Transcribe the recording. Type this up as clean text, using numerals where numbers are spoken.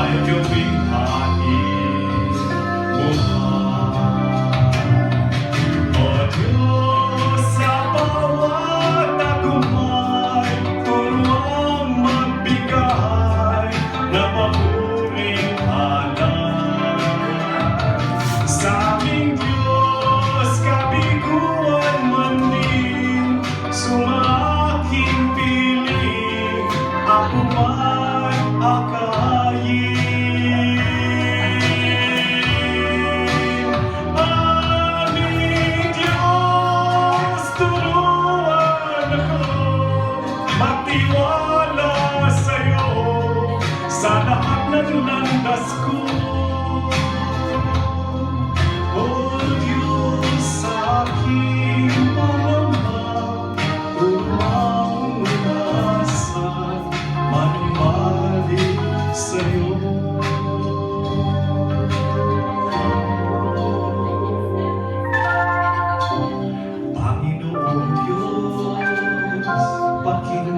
ay gawing hain mo pa. O Diyos, sa bawat tagumpay, turuang magbigay na maburing alay. Sa aming Diyos, kabiguan man din, sumaking piling, ako ay akayin. Aming Diyos, turuan ako magtiwala sa'yo sa lahat ng landas ko. O Diyos, sa aking pangamba, turuang umasa, manumbalik sa'yo. Panginoong Diyos, Panginoon